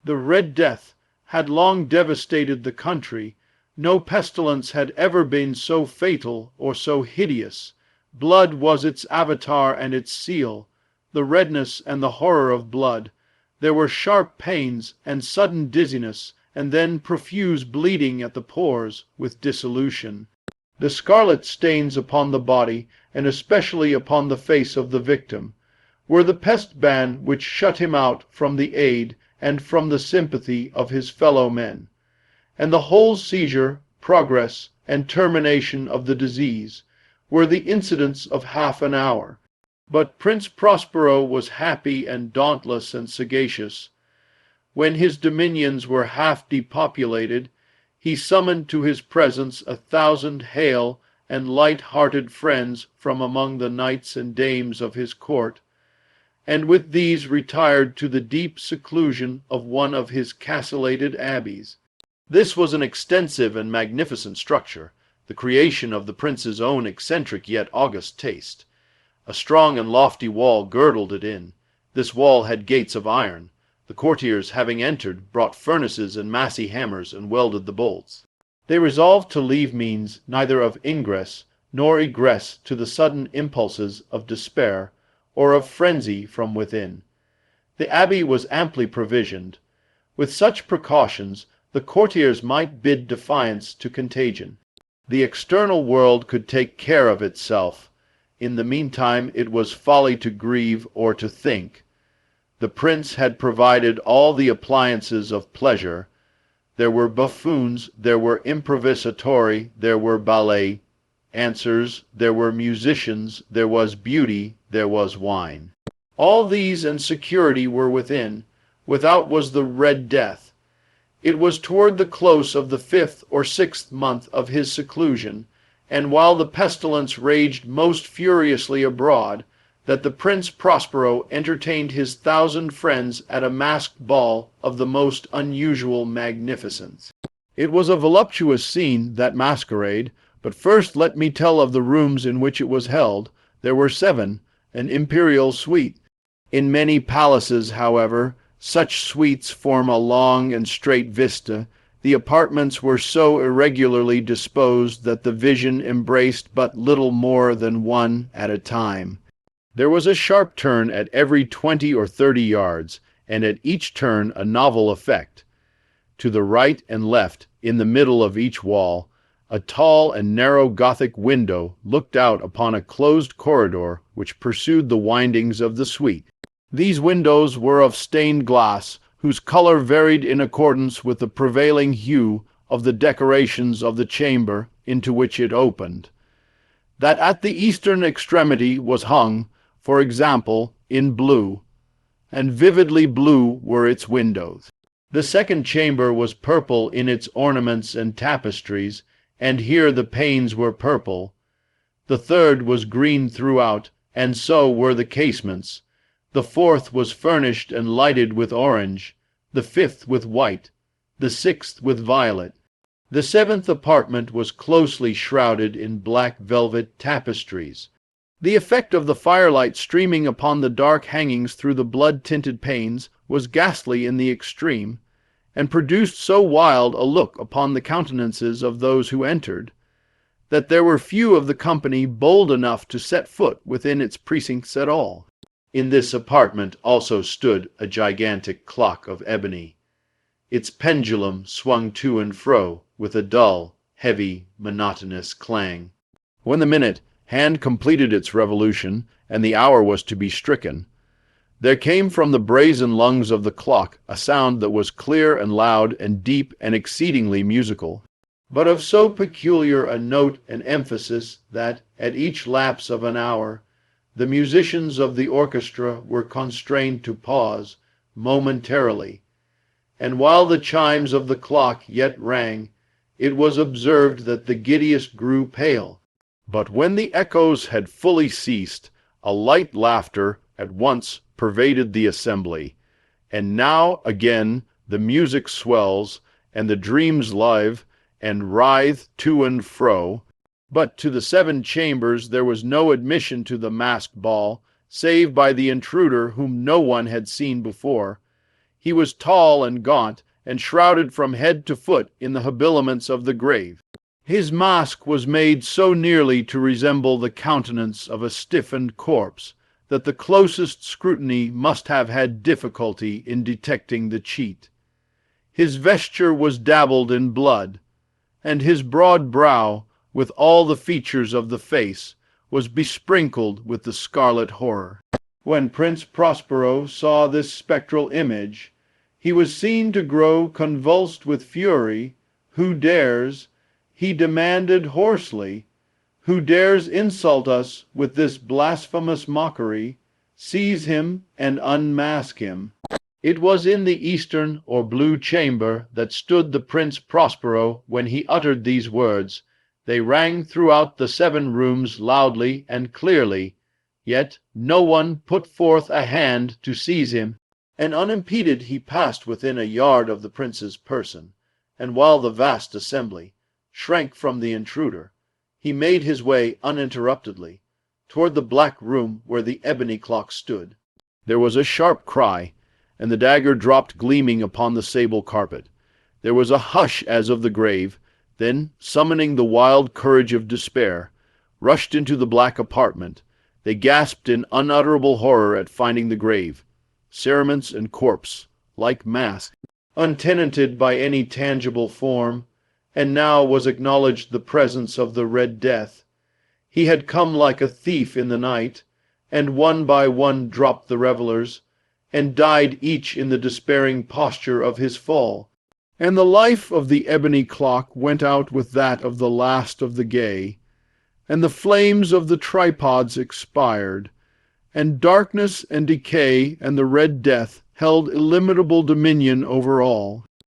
The Red Death had long devastated the country. No pestilence had ever been so fatal or so hideous. Blood was its avatar and its seal, the redness and the horror of blood. There were sharp pains and sudden dizziness, and then profuse bleeding at the pores, with dissolution. The scarlet stains upon the body, and especially upon the face of the victim, were the pest ban which shut him out from the aid and from the sympathy of his fellow men. And the whole seizure, progress, and termination of the disease were the incidents of half an hour. But Prince Prospero was happy and dauntless and sagacious. When his dominions were half depopulated, he summoned to his presence 1,000 hale and light-hearted friends from among the knights and dames of his court, and with these retired to the deep seclusion of one of his castellated abbeys. This was an extensive and magnificent structure, the creation of the prince's own eccentric yet august taste. A strong and lofty wall girdled it in. This wall had gates of iron. The courtiers, having entered, brought furnaces and massy hammers and welded the bolts. They resolved to leave means neither of ingress nor egress to the sudden impulses of despair or of frenzy from within. The abbey was amply provisioned. With such precautions, the courtiers might bid defiance to contagion. The external world could take care of itself. In the meantime it was folly to grieve or to think. The prince had provided all the appliances of pleasure. There were buffoons, there were improvisatori, there were ballet dancers, there were musicians, there was beauty, there was wine. All these and security were within. Without was the Red Death. It was toward the close of the 5th or 6th month of his seclusion, and while the pestilence raged most furiously abroad, that the Prince Prospero entertained his 1,000 friends at a masked ball of the most unusual magnificence. It was a voluptuous scene, that masquerade, but first let me tell of the rooms in which it was held. There were 7, an imperial suite. In many palaces, however, such suites form a long and straight vista. The apartments were so irregularly disposed that the vision embraced but little more than one at a time. There was a sharp turn at every 20 or 30 yards, and at each turn a novel effect. To the right and left, in the middle of each wall, a tall and narrow Gothic window looked out upon a closed corridor which pursued the windings of the suite. These windows were of stained glass, whose color varied in accordance with the prevailing hue of the decorations of the chamber into which it opened. That at the eastern extremity was hung, for example, in blue, and vividly blue were its windows. The second chamber was purple in its ornaments and tapestries, and here the panes were purple. The third was green throughout, and so were the casements. The fourth was furnished and lighted with orange, the 5th with white, the 6th with violet. The 7th apartment was closely shrouded in black velvet tapestries. The effect of the firelight streaming upon the dark hangings through the blood-tinted panes was ghastly in the extreme, and produced so wild a look upon the countenances of those who entered, that there were few of the company bold enough to set foot within its precincts at all. In this apartment also stood a gigantic clock of ebony. Its pendulum swung to and fro with a dull, heavy, monotonous clang. When the minute hand completed its revolution, and the hour was to be stricken, there came from the brazen lungs of the clock a sound that was clear and loud and deep and exceedingly musical, but of so peculiar a note and emphasis that, at each lapse of an hour, the musicians of the orchestra were constrained to pause momentarily, and while the chimes of the clock yet rang, it was observed that the giddiest grew pale. But when the echoes had fully ceased, a light laughter at once pervaded the assembly, and now again the music swells, and the dreams live and writhe to and fro. But to the 7 chambers there was no admission to the masked ball, save by the intruder whom no one had seen before. He was tall and gaunt, and shrouded from head to foot in the habiliments of the grave. His mask was made so nearly to resemble the countenance of a stiffened corpse that the closest scrutiny must have had difficulty in detecting the cheat. His vesture was dabbled in blood, and his broad brow, with all the features of the face, was besprinkled with the scarlet horror. When Prince Prospero saw this spectral image, he was seen to grow convulsed with fury. "Who dares," he demanded hoarsely, "who dares insult us with this blasphemous mockery? Seize him and unmask him." It was in the eastern or blue chamber that stood the Prince Prospero when he uttered these words. They rang throughout the 7 rooms loudly and clearly, yet no one put forth a hand to seize him, and unimpeded he passed within a yard of the prince's person, and while the vast assembly shrank from the intruder, he made his way uninterruptedly toward the black room where the ebony clock stood. There was a sharp cry, and the dagger dropped gleaming upon the sable carpet. There was a hush as of the grave, then, summoning the wild courage of despair, rushed into the black apartment. They gasped in unutterable horror at finding the grave, cerements and corpse, like Masque, untenanted by any tangible form, and now was acknowledged the presence of the Red Death. He had come like a thief in the night, and one by one dropped the revellers, and died each in the despairing posture of his fall. And the life of the ebony clock went out with that of the last of the gay, and the flames of the tripods expired, and darkness and decay and the Red Death held illimitable dominion over all.